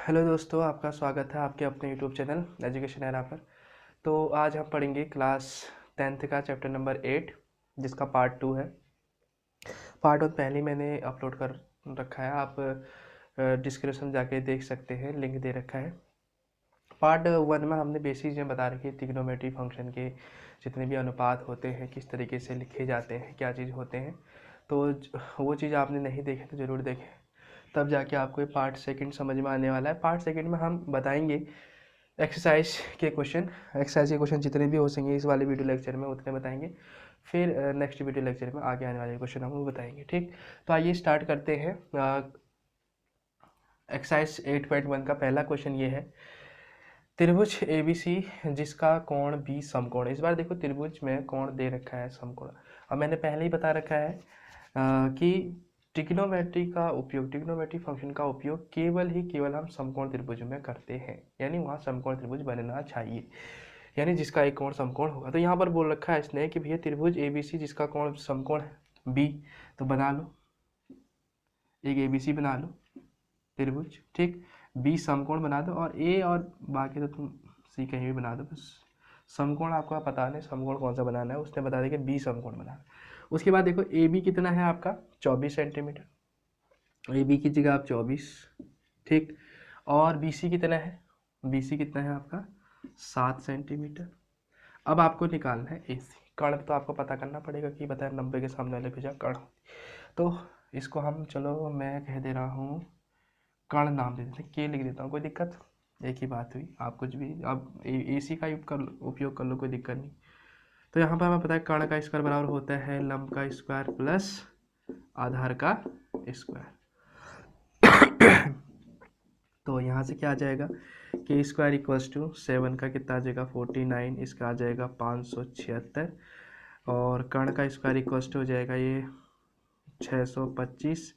Hello दोस्तों, आपका स्वागत है आपके अपने यूट्यूब चैनल एजुकेशन एरा पर। तो आज हम पढ़ेंगे क्लास 10th का चैप्टर नंबर 8, जिसका पार्ट 2 है। पार्ट 1 पहले ही मैंने अपलोड कर रखा है, आप डिस्क्रिप्शन जाके देख सकते हैं, लिंक दे रखा है। पार्ट 1 में हमने बेसिक चीज़ें बता रखी है, ट्रिग्नोमेट्री फंक्शन के जितने भी अनुपात होते हैं किस तरीके से लिखे जाते हैं, क्या चीज़ होते हैं। तो वो चीज़ आपने नहीं देखे तो ज़रूर देखें, तब जाके आपको ये पार्ट सेकंड समझ में आने वाला है। पार्ट सेकंड में हम बताएंगे एक्सरसाइज के क्वेश्चन जितने भी हो सकेंगे इस वाले वीडियो लेक्चर में उतने बताएंगे। फिर नेक्स्ट वीडियो लेक्चर में आगे आने वाले क्वेश्चन हम वो बताएंगे। ठीक, तो आइए स्टार्ट करते हैं। एक्सरसाइज 8.1 का पहला क्वेश्चन ये है, त्रिभुज ABC जिसका कोण B समकोण। इस बार देखो त्रिभुज में कोण दे रखा है समकोण। अब मैंने पहले ही बता रखा है कि ट्रिग्नोमेट्री फंक्शन का उपयोग केवल हम समकोण त्रिभुज में करते हैं, यानी वहाँ समकोण त्रिभुज बनना चाहिए, यानी जिसका एक कोण समकोण होगा। तो यहाँ पर बोल रखा है इसने कि भैया त्रिभुज ABC जिसका कोण समकोण है B, तो बना लो एक ABC बना लो त्रिभुज। ठीक, B समकोण बना दो और A और बाकी तो तुम C कहीं भी बना दो, बस समकोण आपको पता नहीं समकोण कौन सा बनाना है, उसने बता दिया कि B समकोण बनाना। उसके बाद देखो AB कितना है आपका 24 सेंटीमीटर, AB की जगह आप 24। ठीक, और BC कितना है, BC कितना है आपका 7 सेंटीमीटर। अब आपको निकालना है AC कर्ण, तो आपको पता करना पड़ेगा कि बताया 90 के सामने वाले भुजा कर्ण। तो इसको हम, चलो मैं कह दे रहा हूँ कर्ण नाम दे देते, के लिख देता हूँ, कोई दिक्कत, एक ही बात हुई। आप कुछ भी आप AC का उपयोग कर लो, कोई दिक्कत नहीं। तो यहाँ पर हमें पता है कर्ण का स्क्वायर बराबर होता है लंब का स्क्वायर प्लस आधार का स्क्वायर। तो यहाँ से क्या आ जाएगा, के स्क्वायर इक्वल्स टू 7 का कितना आ जाएगा 49, इसका आ जाएगा 576, और कर्ण का स्क्वायर इक्वल्स टू हो जाएगा ये 625,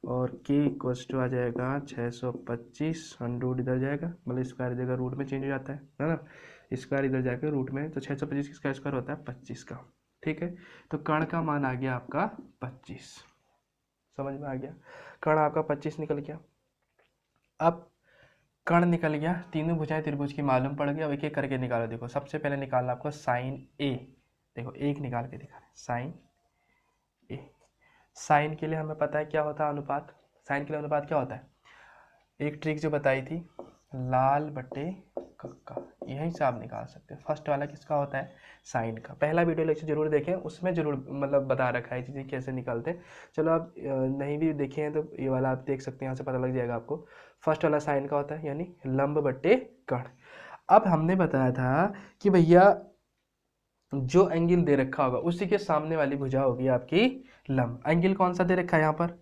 और के इक्वल्स टू आ जाएगा 625, रूट इधर जाएगा, मतलब स्क्वायर जगह रूट में चेंज हो जाता है ना, स्क्वायर इधर जाकर रूट में, तो 625 किसका स्क्वायर होता है 25 का। ठीक है, तो कर्ण का मान आ गया आपका 25, समझ में आ गया, कर्ण आपका 25 निकल गया। अब कर्ण निकल गया, तीनों भुजाएं त्रिभुज की मालूम पड़ गई। अब एक एक करके निकालो। देखो सबसे पहले निकालना आपको साइन A, देखो एक निकाल के दिखा रहे साइन A। साइन के लिए हमें पता है क्या होता है अनुपात, साइन के लिए अनुपात क्या होता है, एक ट्रिक जो बताई थी लाल बटे कक्का, यहीं से आप निकाल सकते हैं। फर्स्ट वाला किसका होता है साइन का, पहला वीडियो लेक्चर जरूर देखें, उसमें जरूर मतलब बता रखा है चीज़ें कैसे निकालते हैं। चलो आप नहीं भी देखे हैं तो ये वाला आप देख सकते हैं, यहाँ से पता लग जाएगा आपको। फर्स्ट वाला साइन का होता है यानी लंब बटे कर्ण। अब हमने बताया था कि भैया जो एंगल दे रखा होगा उसी के सामने वाली भुजा होगी आपकी लंब। एंगल कौन सा दे रखा है यहाँ पर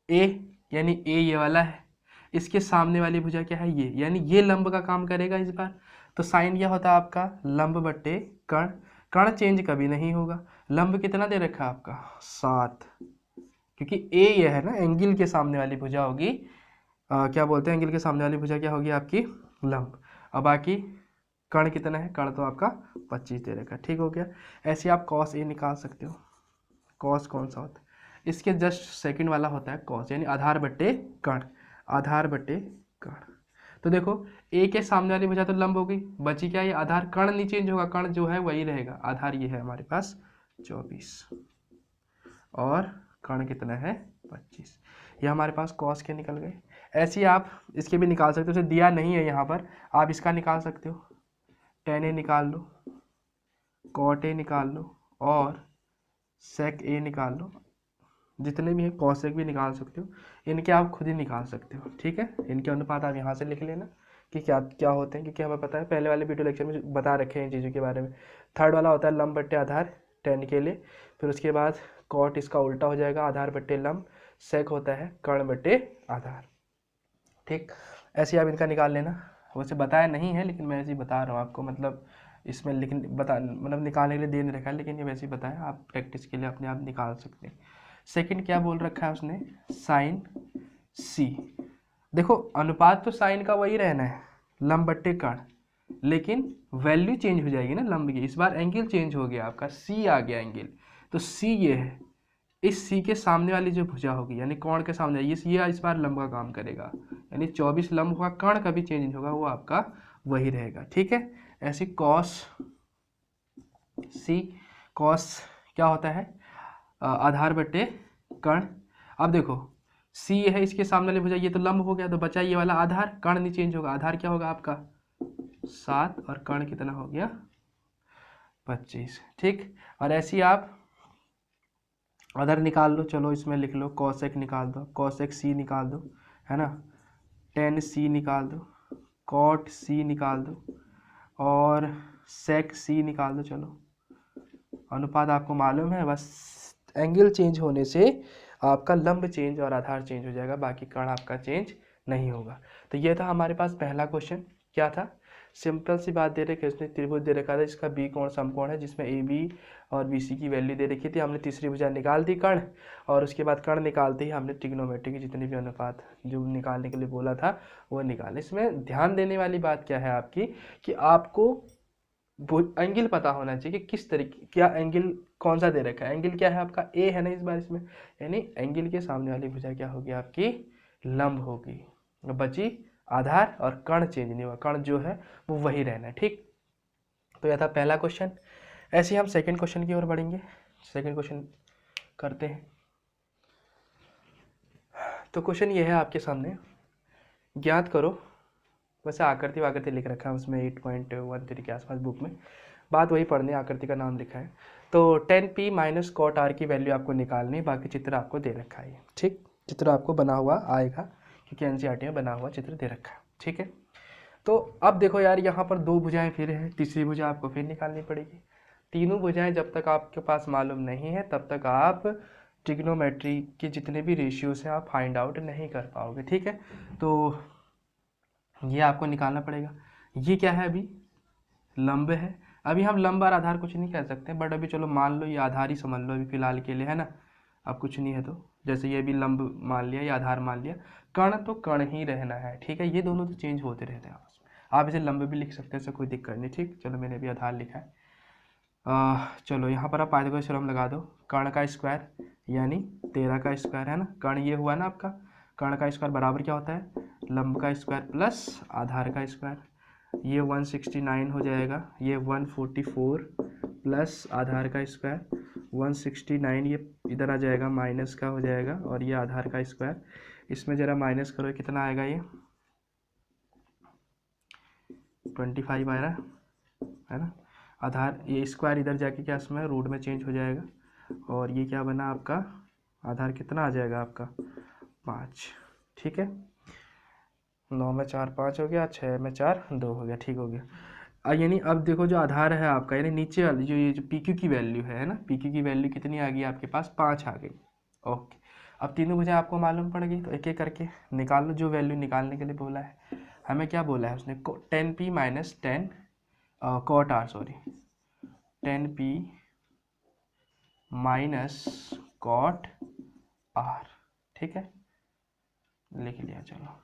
A, यानी A ये वाला है, इसके सामने वाली भुजा क्या है ये, यानी ये लंब का काम करेगा इस बार। तो साइन क्या होता है आपका लंब बट्टे कर्ण, कर्ण चेंज कभी नहीं होगा। लंब कितना दे रखा है आपका 7, क्योंकि A ये है ना एंगल के सामने वाली भुजा होगी, क्या बोलते हैं एंगल के सामने वाली भुजा क्या होगी आपकी लंब। अब बाकी कर्ण कितना है, कर्ण तो आपका 25 दे रखा है। ठीक हो गया, ऐसे आप cos A निकाल सकते हो। cos कौन सा होता है, इसके जस्ट सेकंड वाला होता है cos, यानी आधार बट्टे कर्ण, आधार बट्टे कर्ण। तो देखो A के सामने वाली भुजा तो लंब हो गई, बची क्या ये आधार, कर्ण नहीं चेंज होगा, कर्ण जो है वही रहेगा। आधार ये है हमारे पास 24 और कर्ण कितना है 25, ये हमारे पास cos के निकल गए। ऐसे ही आप इसके भी निकाल सकते हो, उसे दिया नहीं है यहाँ पर, आप इसका निकाल सकते हो, tan A निकाल लो, cot A निकाल लो और sec A निकाल लो, जितने भी हैं कॉसेक भी निकाल सकते हो, इनके आप खुद ही निकाल सकते हो। ठीक है, इनके अनुपात आप यहाँ से लिख लेना कि क्या क्या होते हैं, क्योंकि हमें पता है पहले वाले वीडियो लेक्चर में बता रखे हैं इन चीज़ों के बारे में। थर्ड वाला होता है लंब बट्टे आधार tan के लिए, फिर उसके बाद कॉट इसका उल्टा हो जाएगा आधार बट्टे लंब, सेक होता है कर्ण बट्टे आधार। ठीक, ऐसे आप इनका निकाल लेना, वैसे बताया नहीं है लेकिन मैं ऐसे ही बता रहा हूँ आपको, मतलब इसमें लेकिन बता मतलब निकालने के लिए दे नहीं रखा है, लेकिन ये वैसे ही बताया, आप प्रैक्टिस के लिए अपने आप निकाल सकते हैं। सेकंड क्या बोल रखा है उसने साइन C, देखो अनुपात तो साइन का वही रहना है लंब बट्टे कर्ण, लेकिन वैल्यू चेंज हो जाएगी ना लंब की, इस बार एंगल चेंज हो गया आपका, C आ गया एंगल, तो C ये है इस सी के सामने वाली जो भुजा होगी, यानी कोण के सामने, ये इस बार लंब का काम करेगा, यानी 24 लंब होगा, कर्ण कभी चेंज नहीं होगा, वो आपका वही रहेगा। ठीक है, ऐसे कॉस सी, कॉस क्या होता है, आधार बटे कर्ण। अब देखो सी ये है, इसके सामने वाली भुजा, ये तो लंब हो गया, तो बचा ये वाला आधार, कर्ण नहीं चेंज होगा, आधार क्या होगा आपका 7 और कर्ण कितना हो गया 25। ठीक, और ऐसे ही आप अदर निकाल लो, चलो इसमें लिख लो कॉसेक निकाल दो, कॉसेक सी निकाल दो, है ना, टेन सी निकाल दो, कॉट सी निकाल दो, और सेक सी निकाल दो। चलो अनुपात आपको मालूम है, बस एंगल चेंज होने से आपका लंब चेंज और आधार चेंज हो जाएगा, बाकी कर्ण आपका चेंज नहीं होगा। तो ये था हमारे पास पहला क्वेश्चन। क्या था, सिंपल सी बात दे रखे, उसने त्रिभुज दे रखा था जिसका बी कोण समकोण है, जिसमें ए बी और बी सी की वैल्यू दे रखी थी, हमने तीसरी भुजा निकाल दी कर्ण, और उसके बाद कर्ण निकालते ही हमने ट्रिग्नोमेट्री की जितने भी अनुपात जो निकालने के लिए बोला था वो निकाले। इसमें ध्यान देने वाली बात क्या है आपकी, कि आपको एंगल पता होना चाहिए कि किस तरीके, क्या एंगल कौन सा दे रखा है। एंगल क्या है आपका ए है ना इस बार इसमें, यानी एंगल के सामने वाली भुजा क्या होगी आपकी लंब होगी, बची आधार, और कर्ण चेंज नहीं हुआ, कर्ण जो है वो वही रहना है। ठीक, तो यह था पहला क्वेश्चन। ऐसे ही हम सेकंड क्वेश्चन की ओर बढ़ेंगे। सेकंड क्वेश्चन करते हैं। तो क्वेश्चन ये है आपके सामने, ज्ञात करो, वैसे आकृति वाकृति लिख रखा है उसमें 8.13 के आसपास बुक में, बात वही पढ़नी, आकृति का नाम लिखा है। तो 10p माइनस कॉट आर की वैल्यू आपको निकालनी, बाकी चित्र आपको दे रखा है। ठीक, चित्र आपको बना हुआ आएगा क्योंकि एनसीईआरटी में बना हुआ चित्र दे रखा है। ठीक है, तो अब देखो यार, यहाँ पर दो भुजाएं फिर है, तीसरी भुजा आपको फिर निकालनी पड़ेगी। तीनों भुजाएं जब तक आपके पास मालूम नहीं है तब तक आप ट्रिग्नोमेट्री के जितने भी रेशियोज हैं आप फाइंड आउट नहीं कर पाओगे। ठीक है, तो ये आपको निकालना पड़ेगा। ये क्या है, अभी लंब है, अभी हम लंब और आधार कुछ नहीं कह सकते, बट अभी चलो मान लो ये आधार ही समझ लो अभी फिलहाल के लिए, है ना, अब कुछ नहीं है, तो जैसे ये भी लंब मान लिया या आधार मान लिया, कर्ण तो कर्ण ही रहना है। ठीक है, ये दोनों तो चेंज होते रहते हैं आपस में, आप इसे लंब भी लिख सकते हैं, इससे कोई दिक्कत नहीं। ठीक, चलो मैंने अभी आधार लिखा है। चलो यहाँ पर आप पाइथागोरस थ्योरम लगा दो, कर्ण का स्क्वायर यानी 13 का स्क्वायर, है ना, कर्ण ये हुआ ना आपका, कर्ण का स्क्वायर बराबर क्या होता है, लंब का स्क्वायर प्लस आधार का स्क्वायर, ये 169 हो जाएगा, ये 144 प्लस आधार का स्क्वायर 169, ये इधर आ जाएगा माइनस का हो जाएगा, और ये आधार का स्क्वायर, इसमें ज़रा माइनस करो कितना आएगा, ये 25 आएगा, है ना, आधार ये स्क्वायर इधर जाके क्या इसमें रूट में चेंज हो जाएगा, और ये क्या बना आपका आधार कितना आ जाएगा आपका 5। ठीक है, 9 में 4 5 हो गया, 6 में 4 2 हो गया। ठीक हो गया, यानी अब देखो जो आधार है आपका, यानी नीचे वाली जो ये जो पी क्यू की वैल्यू है ना, पी क्यू की वैल्यू कितनी आ गई आपके पास 5 आ गई। ओके, अब तीनों भुजाएं आपको मालूम पड़ गई, तो एक एक करके निकाल लो जो वैल्यू निकालने के लिए बोला है। हमें क्या बोला है उसने, 10p minus 10 cot R, sorry 10p minus cot R. ठीक है, लिख लिया। चलो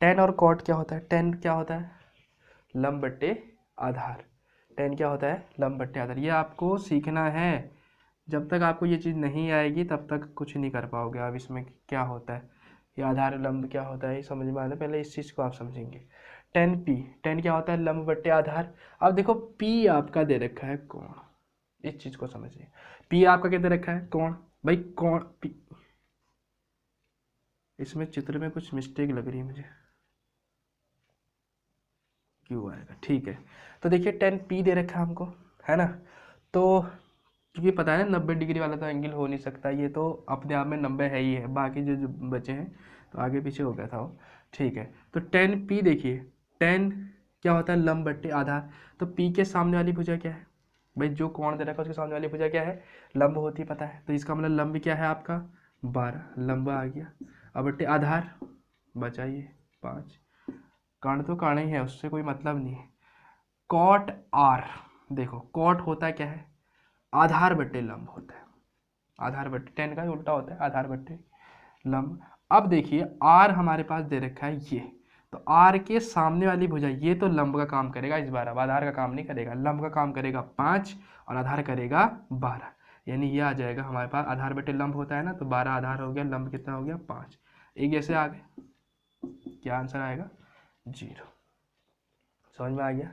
10 और कॉट क्या होता है, 10 क्या होता है लंब बट्टे आधार, 10 क्या होता है लंब बट्टे आधार, ये आपको सीखना है। जब तक आपको ये चीज़ नहीं आएगी तब तक कुछ नहीं कर पाओगे। अब इसमें क्या होता है, ये आधार लंब क्या होता है ये समझ में आना, पहले इस चीज़ को आप समझेंगे। 10p, 10 क्या होता है लंब बट्टे आधार। अब देखो p आपका दे रखा है कोण, इस चीज़ को समझिए, p आपका क्या दे रखा है कोण, भाई कोण p, इसमें चित्र में कुछ मिस्टेक लग रही है मुझे, क्यों आएगा। ठीक है, तो देखिए 10p दे रखा है हमको, है ना, तो क्योंकि पता है ना 90 डिग्री वाला तो एंगल हो नहीं सकता, ये तो अपने आप में 90 है ही है, बाकी जो बचे हैं तो आगे पीछे हो गया था वो। ठीक है, तो 10p देखिए, 10 क्या होता है लंब बट्टे आधार, तो p के सामने वाली भुजा क्या है, भाई जो कोण दे रखा है उसके सामने वाली भुजा क्या है लंब होती पता है, तो इसका मतलब लंब क्या है आपका 12, लंब आ गया। अब बट्टे आधार बचाइए 5, कर्ण तो कर्ण ही है, उससे कोई मतलब नहीं है। कॉट आर, देखो कॉट होता है क्या है आधार बट्टे लंब होता है, आधार बट्टे 10 का ही उल्टा होता है आधार बट्टे लंब। अब देखिए आर हमारे पास दे रखा है ये, तो आर के सामने वाली भुजा ये तो लंब का काम करेगा इस बार, अब आधार का काम नहीं करेगा, लंब का काम करेगा 5 और आधार करेगा 12, यानी ये आ जाएगा हमारे पास, आधार बटे लंब होता है ना, तो 12 आधार हो गया, लंब कितना हो गया 5, एक जैसे आ गए, क्या आंसर आएगा 0। समझ में आ गया।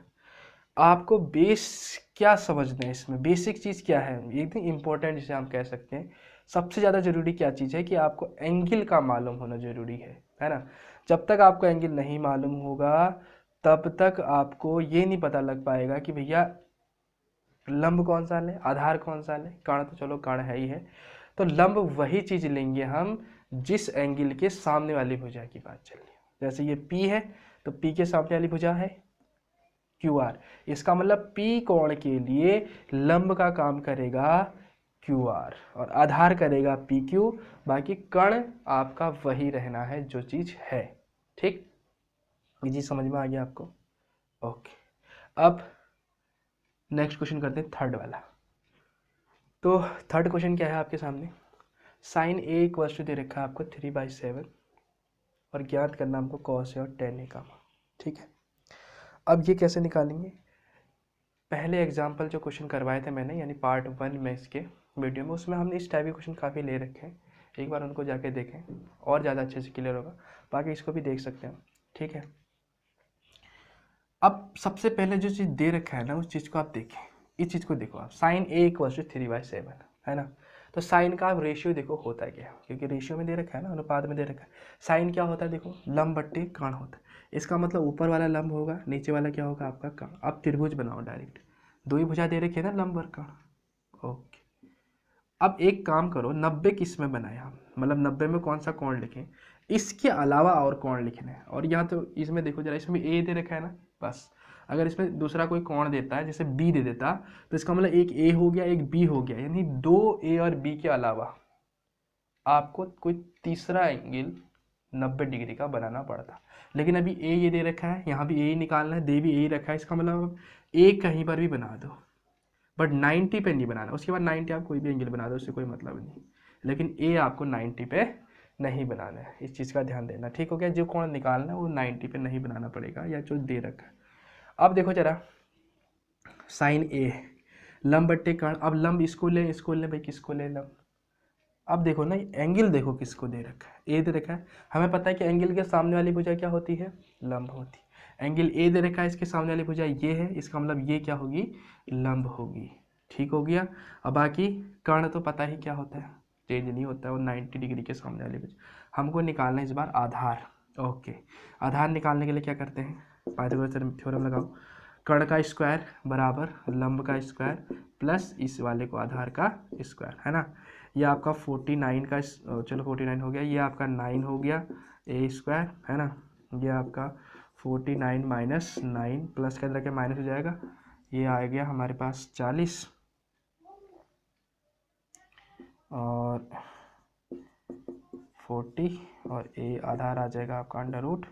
आपको बेस क्या समझना है इसमें, बेसिक चीज़ क्या है, एकदम इम्पोर्टेंट जिसे हम कह सकते हैं, सबसे ज़्यादा जरूरी क्या चीज़ है कि आपको एंगल का मालूम होना जरूरी है ना। जब तक आपको एंगल नहीं मालूम होगा तब तक आपको ये नहीं पता लग पाएगा कि भैया लंब कौन सा ले, आधार कौन सा ले, कर्ण तो चलो कर्ण है ही है, तो लंब वही चीज़ लेंगे हम जिस एंगल के सामने वाली भुजा की बात चल रही है। जैसे ये P है तो P के सामने वाली भुजा है QR, इसका मतलब P कोण के लिए लंब का काम करेगा QR और आधार करेगा PQ, बाकी कर्ण आपका वही रहना है जो चीज़ है। ठीक, ये चीज़ समझ में आ गया आपको। ओके, अब नेक्स्ट क्वेश्चन करते हैं थर्ड वाला। तो थर्ड क्वेश्चन क्या है आपके सामने, साइन ए इक्वल्स टू दे रखा है आपको 3/7 और ज्ञात करना हमको कॉस है और टेन ए का। ठीक है, अब ये कैसे निकालेंगे, पहले एग्जाम्पल जो क्वेश्चन करवाए थे मैंने यानी पार्ट 1 में इसके वीडियो में, उसमें हमने इस टाइप के क्वेश्चन काफ़ी ले रखे हैं, एक बार उनको जाके देखें और ज़्यादा अच्छे से क्लियर होगा, बाकी इसको भी देख सकते हैं। ठीक है, अब सबसे पहले जो चीज़ दे रखा है ना उस चीज़ को आप देखें, इस चीज़ को देखो आप, साइन ए इक्वल्स टू 3/7 है ना, तो साइन का आप रेशियो देखो होता है क्या, क्योंकि रेशियो में दे रखा है ना, अनुपात में दे रखा है। साइन क्या होता है देखो, लंब बट्टे कर्ण होता है, इसका मतलब ऊपर वाला लंब होगा, नीचे वाला क्या होगा आपका कर्ण। अब त्रिभुज बनाओ डायरेक्ट, दो ही भुजा दे रखी है ना लंब और कर्ण। ओके, अब एक काम करो, 90 किस में बनाया हम, मतलब 90 में कौन सा कोण लिखें, इसके अलावा और कोण लिखना है। और यहाँ तो इसमें देखो जरा, इसमें ए दे रखा है ना, बस अगर इसमें दूसरा कोई कोण देता है जैसे बी दे देता तो इसका मतलब एक ए हो गया एक बी हो गया, यानी दो ए और बी के अलावा आपको कोई तीसरा एंगल 90 डिग्री का बनाना पड़ता। लेकिन अभी ए ये दे रखा है, यहाँ भी ए ही निकालना है, दे भी ए ही रखा है, इसका मतलब ए कहीं पर भी बना दो बट 90 पे नहीं बनाना, उसके बाद 90 आप कोई भी एंगल बना दो, उससे कोई मतलब नहीं, लेकिन ए आपको 90 पे नहीं बनाना है, इस चीज़ का ध्यान देना। ठीक हो गया, जो कोण निकालना है वो 90 पे नहीं बनाना पड़ेगा, या जो दे रखा है। अब देखो जरा, साइन ए लंब बट्टे कर्ण, अब लंब इसको ले भाई, किसको ले लंब, अब देखो ना एंगल देखो किसको दे रखा है, ए दे रखा है, हमें पता है कि एंगल के सामने वाली भुजा क्या होती है, लंब होती है। एंगल ए दे रखा है, इसके सामने वाली भुजा ये है, इसका मतलब ये क्या होगी, लंब होगी। ठीक हो गया, अब बाकी कर्ण तो पता ही क्या होता है, चेंज नहीं होता है, वो 90 डिग्री के सामने वाली भुजा। हमको निकालना है इस बार आधार। ओके, आधार निकालने के लिए क्या करते हैं, पाइथागोरस थ्योरम लगाओ, कर्ण का स्क्वायर बराबर लंब का स्क्वायर प्लस इस वाले को आधार का स्क्वायर, है ना। ये आपका 49 का, चलो 49 हो गया, ये आपका 9 हो गया ए स्क्वायर, है ना। ये आपका 49 माइनस 9 प्लस का तरह के माइनस हो जाएगा, ये आ गया हमारे पास 40 और 40 और ए आधार आ जाएगा आपका अंडर रूट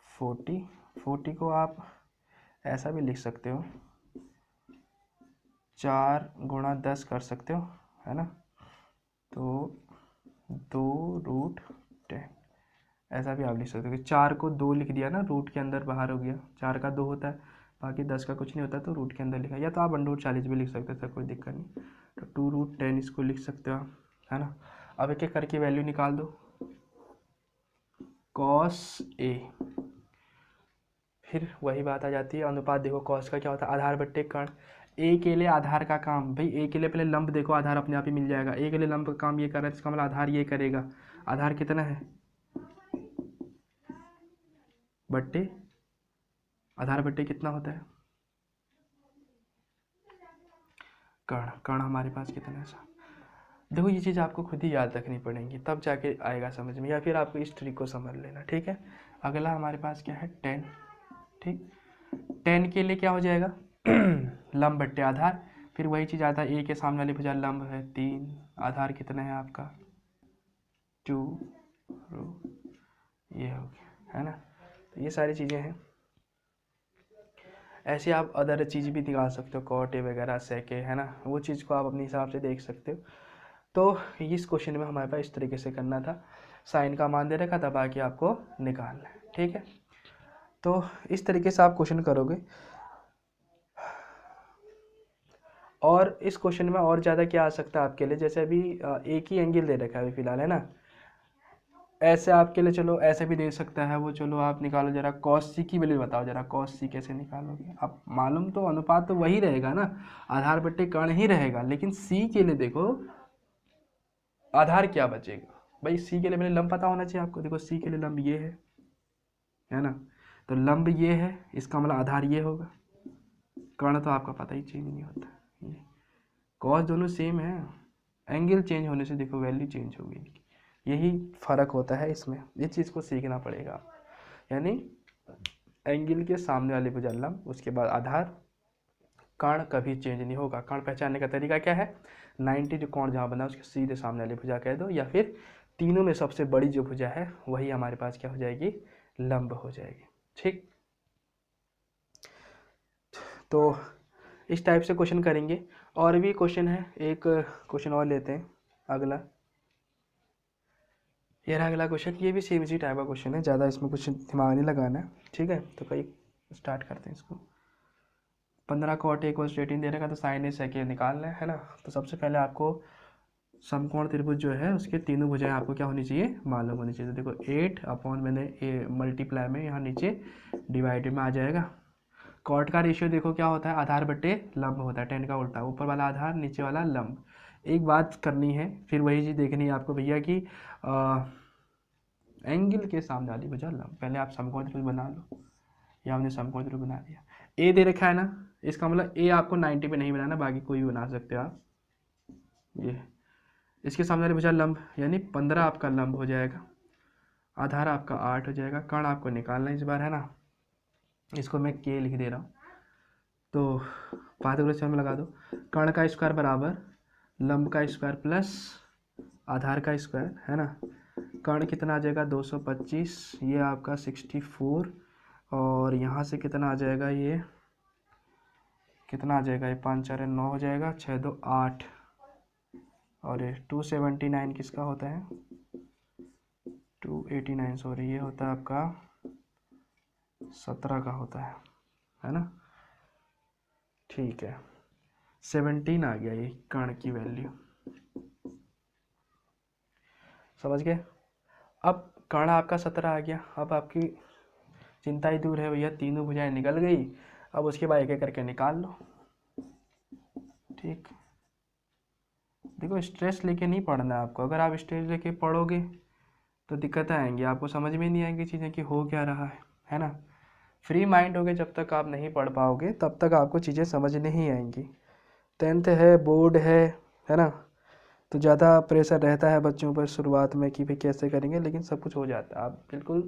40 को आप ऐसा भी लिख सकते हो, 4 गुणा 10 कर सकते हो, है ना, तो 2√10 ऐसा भी आप लिख सकते हो कि 4 को 2 लिख दिया ना, रूट के अंदर बाहर हो गया, 4 का 2 होता है, बाकी 10 का कुछ नहीं होता, तो रूट के अंदर लिखा, या तो आप अंडर रूट 40 भी लिख सकते थे, कोई दिक्कत नहीं, तो 2√10 इसको लिख सकते हो, है ना। अब एक एक करके वैल्यू निकाल दो, कॉस ए, फिर वही बात आ जाती है, अनुपात देखो कॉस का क्या होता है, आधार बट्टे कर्ण, ए के लिए आधार का काम, भाई ए के लिए पहले लंब देखो, आधार अपने आप ही मिल जाएगा, ए के लिए लंब का काम ये कर रहा है, इसका मतलब आधार ये करेगा, आधार कितना है बट्टे, आधार बट्टे कितना होता है कर्ण, कर्ण हमारे पास कितना है। देखो ये चीज़ आपको खुद ही याद रखनी पड़ेगी, तब जाके आएगा समझ में, या फिर आपको इस ट्रिक को समझ लेना। ठीक है, अगला हमारे पास क्या है 10। ठीक, 10 के लिए क्या हो जाएगा लंब बट्टे आधार, फिर वही चीज़ आता है, ए के सामने वाली भुजा लंब है 3, आधार कितना है आपका 2, ये हो गया, है ना। तो ये सारी चीज़ें हैं, ऐसे आप अदर चीज़ भी निकाल सकते हो, कॉट ए वगैरह सेके, है ना, वो चीज़ को आप अपने हिसाब से देख सकते हो। तो इस क्वेश्चन में हमारे पास इस तरीके से करना था, साइन का मान दे रखा था, बाकी आपको निकालना है। ठीक है, तो इस तरीके से आप क्वेश्चन करोगे और इस क्वेश्चन में और ज़्यादा क्या आ सकता है आपके लिए, जैसे अभी एक ही एंगल दे रखा है अभी फिलहाल, है ना, ऐसे आपके लिए चलो ऐसे भी दे सकता है वो, चलो आप निकालो जरा कॉस सी की वैल्यू बताओ जरा, कॉस सी कैसे निकालोगे। अब मालूम तो अनुपात तो वही रहेगा ना, आधार बट्टे कर्ण ही रहेगा, लेकिन सी के लिए देखो आधार क्या बचेगा भाई, सी के लिए मेरे लंब पता होना चाहिए आपको। देखो सी के लिए लंब ये है ना, तो लंब ये है, इसका मतलब आधार ये होगा। कर्ण तो आपका पता ही चेंज नहीं होता, ये कॉस दोनों सेम है, एंगल चेंज होने से देखो वैल्यू चेंज होगी, यही फर्क होता है इसमें, इस चीज़ को सीखना पड़ेगा। यानी एंगल के सामने वाली भुजा लंब, उसके बाद आधार, कर्ण कभी चेंज नहीं होगा। कर्ण पहचानने का तरीका क्या है, 90 जो कोण जहाँ बना है उसके सीधे सामने वाली भुजा कह दो, या फिर तीनों में सबसे बड़ी जो भुजा है वही हमारे पास क्या हो जाएगी, लंब हो जाएगी। ठीक, तो इस टाइप से क्वेश्चन करेंगे। और भी क्वेश्चन है, एक क्वेश्चन और लेते हैं अगला, ये रहा अगला क्वेश्चन, ये भी सेम इसी टाइप का क्वेश्चन है, ज़्यादा इसमें कुछ दिमाग नहीं लगाना है। ठीक है, तो कहीं स्टार्ट करते हैं इसको। 15 cot A = 18 दे रखा, तो साइन ए सेक निकालना है ना। तो सबसे पहले आपको समकोण त्रिभुज जो है उसके तीनों भुजाएं आपको क्या होनी चाहिए, मालूम होनी चाहिए। तो देखो 8 अपॉन मैंने ए मल्टीप्लाई में यहाँ नीचे डिवाइडेड में आ जाएगा। कॉट का रेशियो देखो क्या होता है, आधार बटे लंब होता है, 10 का उल्टा, ऊपर वाला आधार नीचे वाला लंब। एक बात करनी है, फिर वही चीज़ देखनी है आपको भैया कि एंगल के सामने वाली भुजा लंब। पहले आप समकोण त्रिभुज बना लो, या हमने समकोण त्रिभुज बना दिया। ए दे रखा है ना, इसका मतलब ए आपको 90 पे नहीं बनाना, बाकी कोई भी बना सकते हो आप। ये इसके सामने वाली भुजा लंब, यानी 15 आपका लंब हो जाएगा, आधार आपका 8 हो जाएगा। कर्ण आपको निकालना इस बार, है ना, इसको मैं के लिख दे रहा हूँ, तो पाथोग्राफ में लगा दो। कर्ण का स्क्वायर बराबर लंब का स्क्वायर प्लस आधार का स्क्वायर, है ना। कर्ण कितना आ जाएगा 225, ये आपका 64, और यहाँ से कितना आ जाएगा, ये कितना आ जाएगा, ये 5 4 9 हो जाएगा, 6 2 8, और ये 279 किसका होता है, 289 सॉरी, ये होता है आपका 17 का होता है ना। ठीक है, 17 आ गया ये कर्ण की वैल्यू, समझ गए। अब कर्ण आपका 17 आ गया, अब आपकी चिंता ही दूर है भैया, तीनों भुजाएं निकल गई। अब उसके बाद एक एक करके निकाल लो। ठीक, देखो स्ट्रेस लेके नहीं पढ़ना है आपको, अगर आप स्ट्रेस लेके पढ़ोगे तो दिक्कतें आएंगी, आपको समझ में नहीं आएंगी चीज़ें कि हो क्या रहा है ना। फ्री माइंड होगे जब तक आप नहीं पढ़ पाओगे तब तक आपको चीज़ें समझ नहीं आएंगी। 10th है, बोर्ड है ना, तो ज़्यादा प्रेशर रहता है बच्चों पर शुरुआत में कि भाई कैसे करेंगे, लेकिन सब कुछ हो जाता है। आप बिल्कुल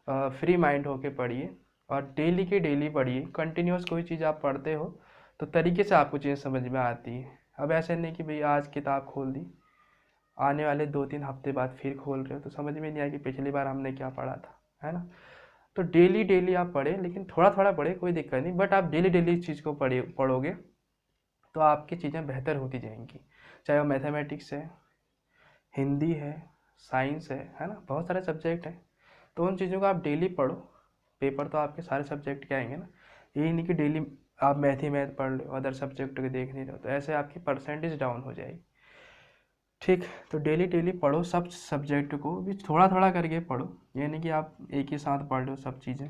फ्री माइंड होके पढ़िए, और डेली के डेली पढ़िए, कंटिन्यूस कोई चीज़ आप पढ़ते हो तो तरीके से आपको चीज़ें समझ में आती है। अब ऐसे नहीं कि भाई आज किताब खोल दी, आने वाले 2-3 हफ्ते बाद फिर खोल रहे हो तो समझ में नहीं आया कि पिछली बार हमने क्या पढ़ा था, है ना। तो डेली डेली आप पढ़ें, लेकिन थोड़ा थोड़ा पढ़े, कोई दिक्कत नहीं, बट आप डेली डेली इस चीज़ को पढ़ोगे तो आपकी चीज़ें बेहतर होती जाएंगी। चाहे वो मैथमेटिक्स है, हिंदी है, साइंस है ना, बहुत सारे सब्जेक्ट हैं, तो उन चीज़ों को आप डेली पढ़ो। पेपर तो आपके सारे सब्जेक्ट के आएंगे ना, यही नहीं कि डेली आप मैथ पढ़ लो, अदर सब्जेक्ट के देख नहीं रहे हो, तो ऐसे आपकी परसेंटेज डाउन हो जाएगी। ठीक, तो डेली डेली पढ़ो, सब सब्जेक्ट को भी थोड़ा थोड़ा करके पढ़ो, ये नहीं कि आप एक ही साथ पढ़ लो सब चीज़ें,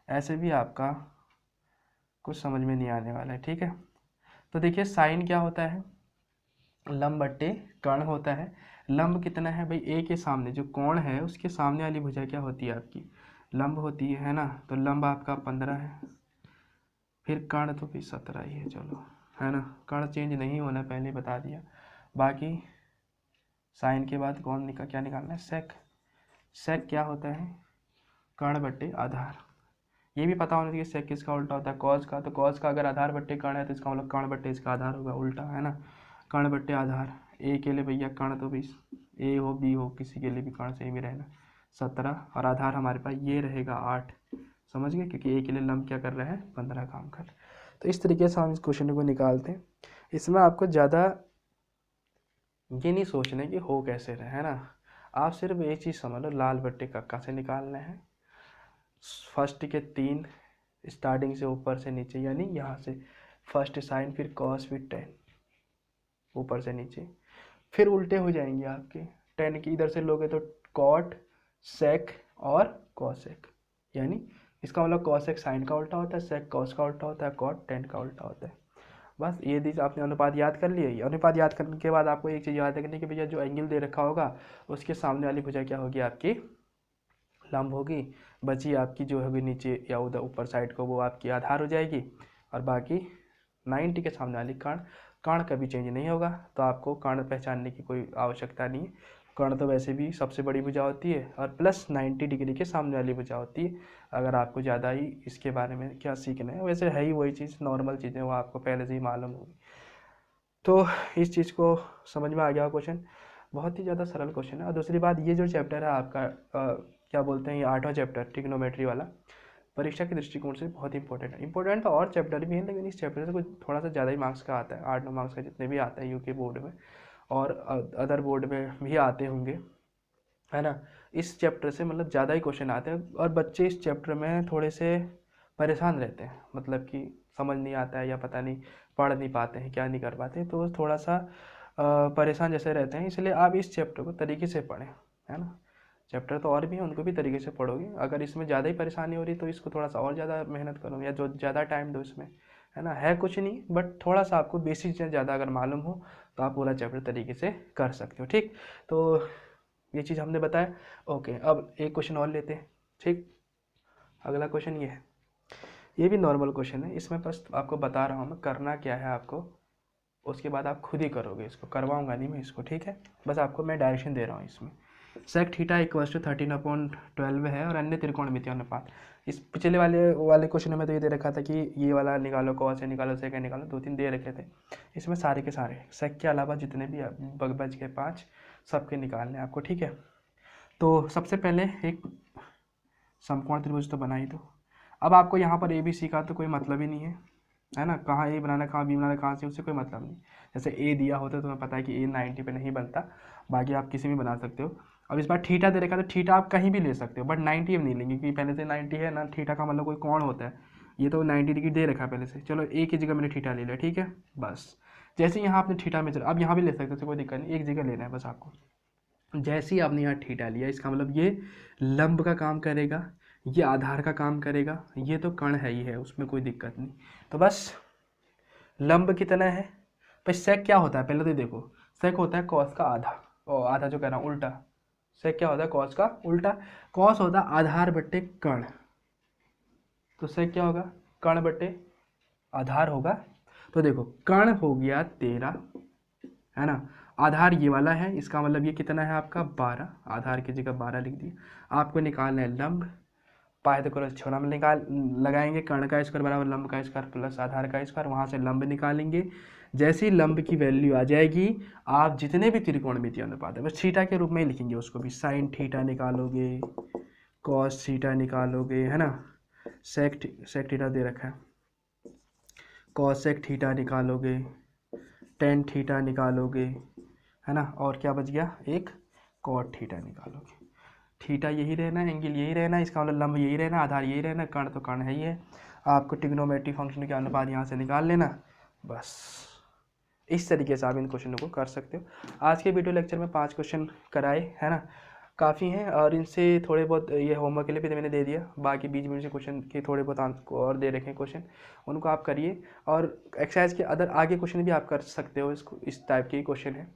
ऐसे भी आपका कुछ समझ में नहीं आने वाला है। ठीक है, तो देखिए साइन क्या होता है, लंब बट्टे कर्ण होता है। लंब कितना है भाई, ए के सामने जो कोण है उसके सामने वाली भुजा क्या होती है आपकी, लंब होती है ना, तो लंब आपका 15 है, फिर कर्ण तो भी 17 ही है, चलो, है ना। कर्ण चेंज नहीं होना, पहले बता दिया। बाकी साइन के बाद कौन क्या निकालना है, सेक। सेक क्या होता है, कर्ण बट्टे आधार। ये भी पता होना चाहिए सेक किसका उल्टा होता है, कॉस का। तो कॉस का अगर आधार बट्टे कर्ण है तो इसका मतलब कर्ण बट्टे इसका आधार होगा, उल्टा, है ना। कर्ण बट्टे आधार, ए के लिए भैया कर्ण तो भी ए हो बी हो किसी के लिए भी कर्ण सही में रहना, 17, और आधार हमारे पास ये रहेगा 8, समझ गए, क्योंकि ए के लिए लंब क्या कर रहा है, 15 काम कर। तो इस तरीके से हम इस क्वेश्चन को निकालते हैं। इसमें आपको ज़्यादा ये नहीं सोचना कि हो कैसे रहे, है ना। आप सिर्फ एक चीज़ समझ लो, लाल बट्टे कक्का से निकालना है। फर्स्ट के 3 स्टार्टिंग से ऊपर से नीचे, यानी यहाँ से फर्स्ट साइन, फिर कॉस, फिर टेन, ऊपर से नीचे। फिर उल्टे हो जाएंगे आपके, टेन की इधर से लोगे तो कॉट, सेक और कॉसेक, यानी इसका मतलब कॉसेक साइन का उल्टा होता है, सेक कॉस का उल्टा होता है, कॉट टेन का उल्टा होता है। बस ये चीज़ आपने अनुपात याद कर लिए। अनुपात याद करने के बाद आपको एक चीज़ याद रखनी कि भैया जो एंगल दे रखा होगा उसके सामने वाली भुजा क्या होगी आपकी, लंब होगी। बची आपकी जो होगी नीचे या उधर ऊपर साइड को वो आपकी आधार हो जाएगी, और बाकी 90 के सामने वाली कर्ण, कर्ण कभी चेंज नहीं होगा, तो आपको कर्ण पहचानने की कोई आवश्यकता नहीं है। कर्ण तो वैसे भी सबसे बड़ी भुजा होती है और प्लस 90 डिग्री के सामने वाली भुजा होती है। अगर आपको ज़्यादा ही इसके बारे में क्या सीखना है, वैसे है ही वही चीज़, नॉर्मल चीज़ें वो आपको पहले से ही मालूम होगी। तो इस चीज़ को समझ में आ गया क्वेश्चन, बहुत ही ज़्यादा सरल क्वेश्चन है। और दूसरी बात, ये जो चैप्टर है आपका क्या बोलते हैं, ये 8वां चैप्टर ट्रिग्नोमेट्री वाला, परीक्षा के दृष्टिकोण से बहुत इंपॉर्टेंट है। इंपॉर्टेंट तो और चैप्टर भी हैं, लेकिन इस चैप्टर से कुछ थोड़ा सा ज़्यादा ही मार्क्स का आता है, 8-9 मार्क्स का जितने भी आता है यूके बोर्ड में और अदर बोर्ड में भी आते होंगे, है ना। इस चैप्टर से मतलब ज़्यादा ही क्वेश्चन आते हैं, और बच्चे इस चैप्टर में थोड़े से परेशान रहते हैं, मतलब कि समझ नहीं आता है या पता नहीं पढ़ नहीं पाते हैं, क्या नहीं कर पाते हैं, तो थोड़ा सा परेशान जैसे रहते हैं। इसलिए आप इस चैप्टर को तरीके से पढ़ें, है ना। चैप्टर तो और भी हैं, उनको भी तरीके से पढ़ोगे। अगर इसमें ज़्यादा ही परेशानी हो रही तो इसको थोड़ा सा और ज़्यादा मेहनत करो, या जो ज़्यादा टाइम दो इसमें, है ना। है कुछ नहीं, बट थोड़ा सा आपको बेसिक चीज़ें ज़्यादा अगर मालूम हो तो आप पूरा चैप्टर तरीके से कर सकते हो। ठीक, तो ये चीज़ हमने बताया। ओके, अब एक क्वेश्चन और लेते हैं। ठीक, अगला क्वेश्चन ये है, ये भी नॉर्मल क्वेश्चन है। इसमें बस आपको बता रहा हूँ मैं करना क्या है आपको, उसके बाद आप खुद ही करोगे, इसको करवाऊंगा नहीं मैं इसको, ठीक है। बस आपको मैं डायरेक्शन दे रहा हूँ इसमें। सेक थीटा इक्वल्स टू 13/12 है और अन्य त्रिकोणमितीय अनुपात। इस पिछले वाले क्वेश्चन में तो ये दे रखा था कि ये वाला निकालो, कॉस से निकालो, सेक निकालो, 2-3 दे रखे थे। इसमें सारे के सारे सेक के अलावा जितने भी बच गए 5, सबके निकालने आपको, ठीक है। तो सबसे पहले एक समकोण त्रिभुज तो बना ही दो। अब आपको यहाँ पर ए बी सी का तो कोई मतलब ही नहीं है ना, कहाँ ए बनाना, कहाँ बी बनाना, कहाँ से, उससे कोई मतलब नहीं। जैसे ए दिया होता है तो तुम्हें पता है कि ए 90 पे नहीं बनता, बाकी आप किसी भी बना सकते हो। अब इस बार थीटा दे रखा है तो थीटा आप कहीं भी ले सकते हो, बट 90 में नहीं लेंगे, क्योंकि पहले से 90 है ना। थीटा का मतलब कोई कोण होता है, ये तो 90 डिग्री दे रखा है पहले से। चलो ए की जगह मैंने थीटा ले लिया, ठीक है। बस जैसे यहाँ आपने थीटा में चला, अब यहाँ भी ले सकते हो, कोई दिक्कत नहीं, एक जगह लेना है बस आपको। जैसे ही आपने यहाँ थीटा लिया, इसका मतलब ये लंब का काम करेगा, ये आधार का काम करेगा, ये तो कर्ण है ही है, उसमें कोई दिक्कत नहीं। तो बस लंब कितना है भाई, सेक क्या होता है पहले तो देखो। सेक होता है कॉस का आधा, और आधा जो कह रहा हूँ उल्टा। सेक क्या होता है, कॉस का उल्टा। कॉस होता है आधार बट्टे कर्ण, तो सेक क्या होगा, कर्ण बट्टे आधार होगा। तो देखो कर्ण हो गया 13, है ना। आधार ये वाला है, इसका मतलब ये कितना है आपका 12, आधार की जगह 12 लिख दिया। आपको निकालना है लंब, पाइथागोरस थ्योरम निकाल लगाएंगे, कर्ण का स्क्वायर बराबर लंब का स्क्वायर प्लस आधार का स्क्वायर, वहाँ से लंब निकालेंगे। जैसे ही लंब की वैल्यू आ जाएगी, आप जितने भी त्रिकोणमितीय अनुपात है बस थीटा के रूप में ही लिखेंगे उसको भी। साइन थीटा निकालोगे, कॉस थीटा निकालोगे, है ना। सेक थीटा दे रखा है, कॉसेक थीटा निकालोगे, टेन थीटा निकालोगे, है ना। और क्या बच गया, एक कॉट थीटा निकालोगे। थीटा यही रहना, एंगल यही रहना, इसका मतलब लंब यही रहना, आधार यही रहना, कर्ण तो कर्ण है ही है। आपको ट्रिग्नोमेट्री फंक्शन के अनुपात यहाँ से निकाल लेना, बस इस तरीके से आप इन क्वेश्चनों को कर सकते हो। आज के वीडियो लेक्चर में 5 क्वेश्चन कराए, है ना, काफ़ी हैं। और इनसे थोड़े बहुत ये होमवर्क के लिए भी मैंने दे दिया, बाकी बीच में से क्वेश्चन के थोड़े बहुत आंसर और दे रखे हैं क्वेश्चन, उनको आप करिए। और एक्सरसाइज के अदर आगे क्वेश्चन भी आप कर सकते हो, इसको इस टाइप के क्वेश्चन है।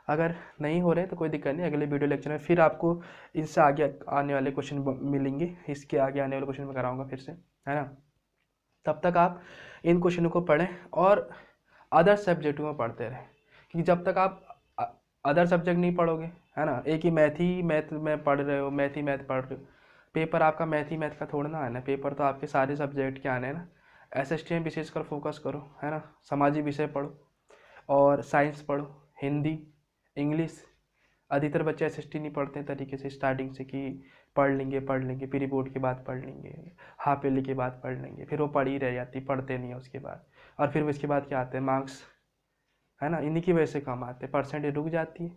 अगर नहीं हो रहे तो कोई दिक्कत नहीं, अगले वीडियो लेक्चर में फिर आपको इससे आगे आने वाले क्वेश्चन मिलेंगे, इसके आगे आने वाले क्वेश्चन में कराऊंगा फिर से, है ना। तब तक आप इन क्वेश्चनों को पढ़ें और अदर सब्जेक्टों में पढ़ते रहें, क्योंकि जब तक आप अदर सब्जेक्ट नहीं पढ़ोगे, है ना, एक ही मैथ में पढ़ रहे हो, मैथ ही मैथ पढ़ रहे हो, पेपर आपका मैथ ही मैथ का थोड़ा ना आना है, पेपर तो आपके सारे सब्जेक्ट के आने हैं ना। SST विशेषकर फोकस करो, है ना, सामाजिक विषय पढ़ो और साइंस पढ़ो, हिंदी, इंग्लिश। अधिकतर बच्चे SST नहीं पढ़ते हैं तरीके से स्टार्टिंग से, कि पढ़ लेंगे प्री बोर्ड के बाद पढ़ लेंगे, हाफ ईयरली के बाद पढ़ लेंगे, फिर वो पढ़ी रह जाती, पढ़ते नहीं है उसके बाद। और फिर उसके बाद क्या आते हैं, मार्क्स, है ना, इन्हीं की वजह से कम आते हैं, परसेंटेज रुक जाती है,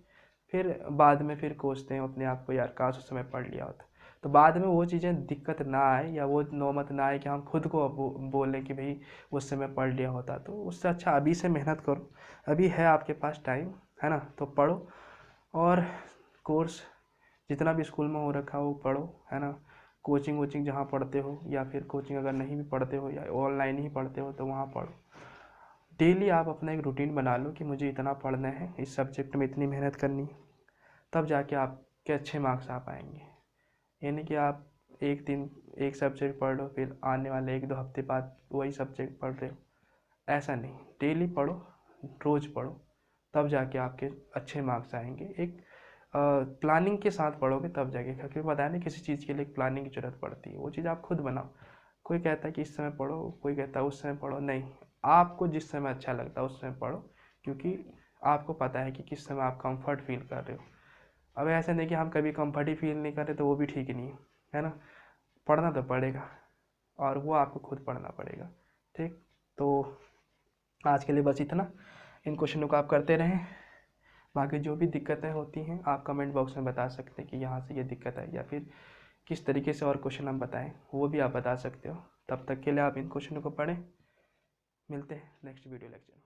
फिर बाद में फिर कोसते हैं अपने आप को, यार काश उस समय पढ़ लिया होता। तो बाद में वो चीज़ें दिक्कत ना आए या वो नौबत ना आए कि हम खुद को बोलें कि भाई उस समय पढ़ लिया होता। तो उससे अच्छा अभी से मेहनत करो, अभी है आपके पास टाइम, है ना, तो पढ़ो। और कोर्स जितना भी स्कूल में हो रखा हो पढ़ो, है ना। कोचिंग वोचिंग जहाँ पढ़ते हो, या फिर कोचिंग अगर नहीं भी पढ़ते हो या ऑनलाइन ही पढ़ते हो तो वहाँ पढ़ो। डेली आप अपना एक रूटीन बना लो कि मुझे इतना पढ़ना है, इस सब्जेक्ट में इतनी मेहनत करनी है, तब जाके आपके अच्छे मार्क्स आ पाएंगे। ये नहीं कि आप एक दिन एक सब्जेक्ट पढ़ लो फिर आने वाले 1-2 हफ्ते बाद वही सब्जेक्ट पढ़ रहे हो, ऐसा नहीं। डेली पढ़ो, रोज़ पढ़ो, तब जाके आपके अच्छे मार्क्स आएंगे। एक प्लानिंग के साथ पढ़ोगे तब जाके, क्योंकि पता है ना किसी चीज़ के लिए एक प्लानिंग की ज़रूरत पड़ती है, वो चीज़ आप खुद बनाओ। कोई कहता है कि इस समय पढ़ो, कोई कहता है उस समय पढ़ो, नहीं, आपको जिस समय अच्छा लगता है उस समय पढ़ो, क्योंकि आपको पता है कि किस समय आप कंफर्ट फील कर रहे हो। अब ऐसा नहीं कि हम कभी कंफर्ट ही फील नहीं कर रहे तो वो भी ठीक नहीं है ना। पढ़ना तो पड़ेगा, और वो आपको खुद पढ़ना पड़ेगा। ठीक, तो आज के लिए बस इतना। इन क्वेश्चनों को आप करते रहें। बाकी जो भी दिक्कतें होती हैं आप कमेंट बॉक्स में बता सकते हैं कि यहाँ से ये दिक्कत है, या फिर किस तरीके से और क्वेश्चन हम बताएं, वो भी आप बता सकते हो। तब तक के लिए आप इन क्वेश्चनों को पढ़ें। मिलते हैं नेक्स्ट वीडियो लेक्चर में।